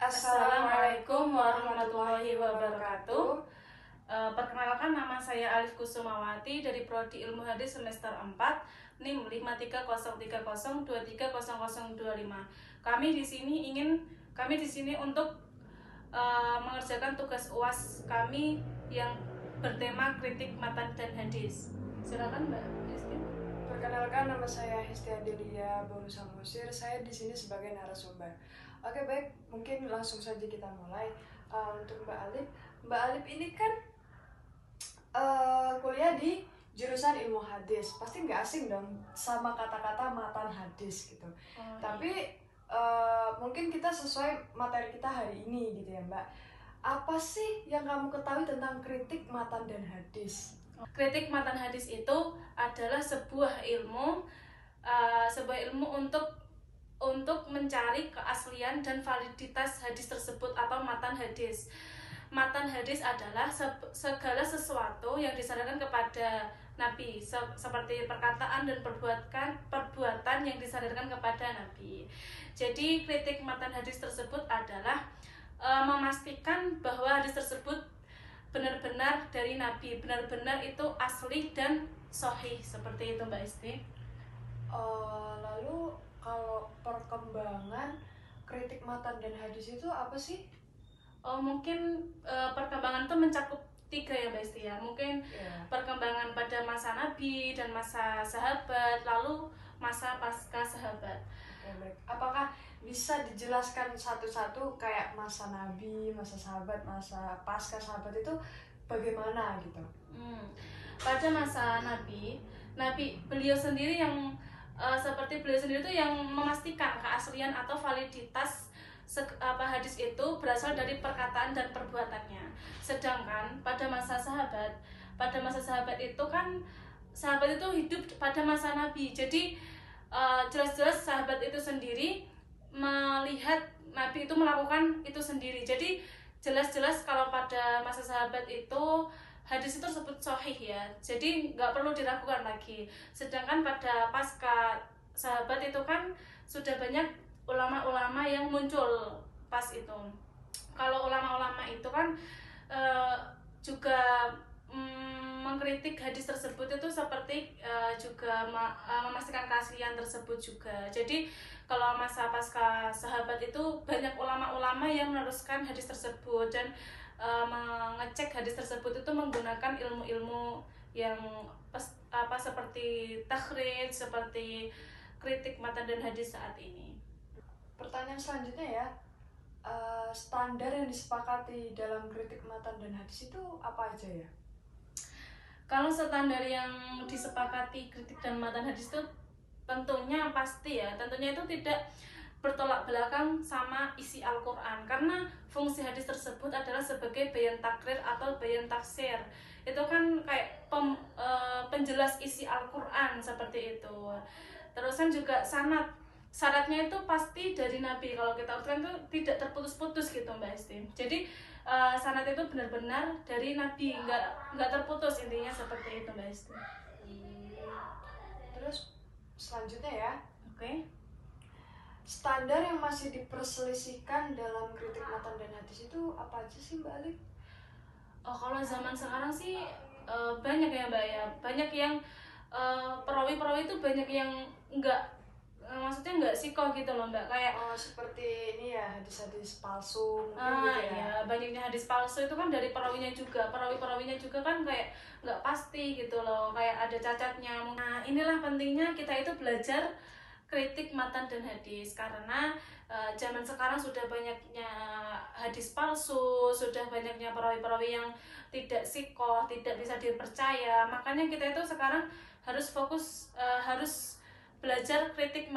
Assalamualaikum warahmatullahi wabarakatuh. Perkenalkan, nama saya Alif Kusumawati dari Prodi Ilmu Hadis semester 4, NIM 53030230025. Kami di sini untuk mengerjakan tugas UAS kami yang bertema kritik matan dan hadis. Silakan Mbak Isti. Perkenalkan, nama saya Hesti Adelia Bonu Samosir. Saya di sini sebagai narasumber. Oke, baik, mungkin langsung saja kita mulai. Untuk Mbak Alif ini kan kuliah di jurusan ilmu hadis. Pasti nggak asing dong sama kata-kata matan hadis gitu. Tapi mungkin kita sesuai materi kita hari ini gitu ya, Mbak. Apa sih yang kamu ketahui tentang kritik matan dan hadis? Kritik matan hadis itu adalah sebuah ilmu untuk mencari keaslian dan validitas hadis tersebut atau matan hadis. Matan hadis adalah segala sesuatu yang disandarkan kepada Nabi, seperti perkataan dan perbuatan yang disandarkan kepada Nabi. Jadi kritik matan hadis tersebut adalah memastikan bahwa hadis tersebut benar-benar dari Nabi, benar-benar itu asli dan sahih, seperti itu Mbak Isti. Lalu kalau perkembangan kritik matan dan hadis itu apa sih? Mungkin perkembangan itu mencakup 3 ya Mbak Isti ya. Mungkin perkembangan pada masa Nabi dan masa sahabat, lalu masa pasca sahabat. Baik. Apakah bisa dijelaskan satu-satu kayak masa Nabi, masa sahabat, masa pasca sahabat itu bagaimana gitu? Pada masa Nabi beliau sendiri yang seperti beliau sendiri itu yang memastikan keaslian atau validitas hadis itu berasal dari perkataan dan perbuatannya. Sedangkan pada masa sahabat itu kan sahabat itu hidup pada masa Nabi. Jadi jelas-jelas sahabat itu sendiri melihat Nabi itu melakukan itu sendiri. Jadi jelas-jelas kalau pada masa sahabat itu hadis itu tersebut sahih ya, jadi nggak perlu diragukan lagi. Sedangkan pada pasca sahabat itu kan sudah banyak ulama-ulama yang muncul pas itu. Kalau ulama-ulama itu kan juga mengkritik hadis tersebut itu seperti juga memastikan keaslian tersebut juga. Jadi kalau masa pasca sahabat itu banyak ulama-ulama yang meneruskan hadis tersebut dan mengecek hadis tersebut itu menggunakan ilmu-ilmu yang seperti takhrij, seperti kritik matan dan hadis saat ini. Pertanyaan selanjutnya ya, standar yang disepakati dalam kritik matan dan hadis itu apa aja ya? Kalau standar yang disepakati kritik dan matan hadis itu tentunya pasti ya, tentunya itu tidak bertolak belakang sama isi Al-Quran, karena fungsi hadis tersebut adalah sebagai bayan takrir atau bayan tafsir. Itu kan kayak penjelas isi Al-Quran seperti itu. Terus kan juga syaratnya itu pasti dari Nabi. Kalau kita urutkan itu tidak terputus-putus gitu Mbak Esti. Jadi sanad itu benar-benar dari Nabi, nggak terputus, intinya seperti itu Mbak Esti. Terus selanjutnya ya, Oke. Standar yang masih diperselisihkan dalam kritik matan dan hadis itu apa aja sih Mbak Alif? Kalau zaman sekarang sih banyak ya Mbak ya, banyak yang perawi-perawi itu banyak yang maksudnya nggak sikoh gitu loh Mbak, kayak seperti ini ya, hadis-hadis palsu mungkin gitu ya. Ya, banyaknya hadis palsu itu kan dari perawinya juga, perawinya juga kan kayak nggak pasti gitu loh, kayak ada cacatnya. Nah inilah pentingnya kita itu belajar kritik matan dan hadis, karena zaman sekarang sudah banyaknya hadis palsu, sudah banyaknya perawi-perawi yang tidak sikoh, tidak bisa dipercaya. Makanya kita itu sekarang harus fokus, harus belajar kritik matan